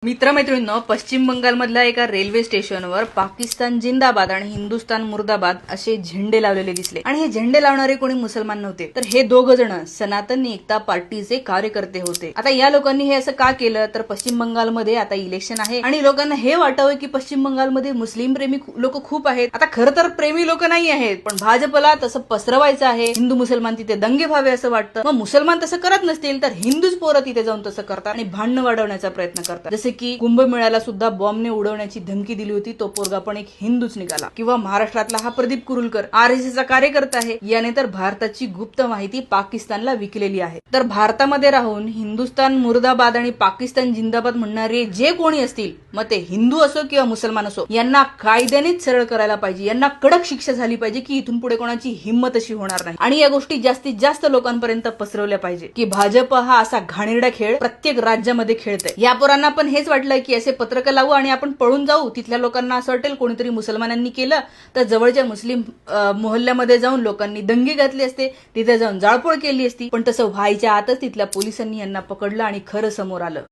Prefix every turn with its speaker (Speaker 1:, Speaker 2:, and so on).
Speaker 1: मित्रमैत्रिणींनो, पश्चिम बंगालमधल्या एका रेल्वे स्टेशनवर पाकिस्तान जिंदाबाद आणि हिंदुस्तान मुर्दाबाद असे झेंडे लावलेले दिसले आणि हे झेंडे लावणारे कोणी मुसलमान नव्हते, तर हे दोघ जण सनातन एकता पार्टीचे कार्यकर्ते होते। आता या लोकांनी हे असं का केलं, तर पश्चिम बंगालमध्ये आता इलेक्शन आहे आणि लोकांना हे वाटावं की पश्चिम बंगालमध्ये मुस्लिम प्रेमी लोक खूप आहेत। आता खरं तर प्रेमी लोक नाही आहेत, पण भाजपला तसं पसरवायचं आहे, हिंदू मुसलमान तिथे दंगे व्हावे असं वाटतं। मग मुसलमान तसं करत नसतील तर हिंदूच पोरं तिथे जाऊन तसं करतात आणि भांडण वाढवण्याचा प्रयत्न करतात। जसे की कुंभमेळ्याला सुद्धा बॉम्बने उडवण्याची धमकी दिली होती, तो पोरगा पण एक हिंदूच निघाला। किंवा महाराष्ट्रातला हा प्रदीप कुरुलकर आरएसएसचा कार्यकर्ता आहे, याने तर भारताची गुप्त माहिती पाकिस्तानला विकलेली आहे। तर भारतामध्ये राहून हिंदुस्तान मुर्दाबाद आणि पाकिस्तान जिंदाबाद म्हणणारे जे कोणी असतील, मग ते हिंदू असो किंवा मुसलमान असो, यांना कायद्यानेच सरळ करायला पाहिजे, यांना कडक शिक्षा झाली पाहिजे की इथून पुढे कोणाची हिंमत अशी होणार नाही। आणि या गोष्टी जास्तीत जास्त लोकांपर्यंत पसरवल्या पाहिजे की भाजप हा असा घाणेरडा खेळ प्रत्येक राज्यामध्ये खेळतंय। या पोरांना पण हेच वाटलं की असे पत्रक लावू आणि आपण पळून जाऊ। तिथल्या लोकांना असं वाटेल कोणीतरी मुसलमानांनी केलं, तर जवळच्या मुस्लिम मोहल्ल्यामध्ये जाऊन लोकांनी दंगे घातले असते, तिथे जाऊन जाळपोळ केली असती। पण तसं व्हायच्या आतच तिथल्या पोलिसांनी यांना पकडलं आणि खरं समोर आलं।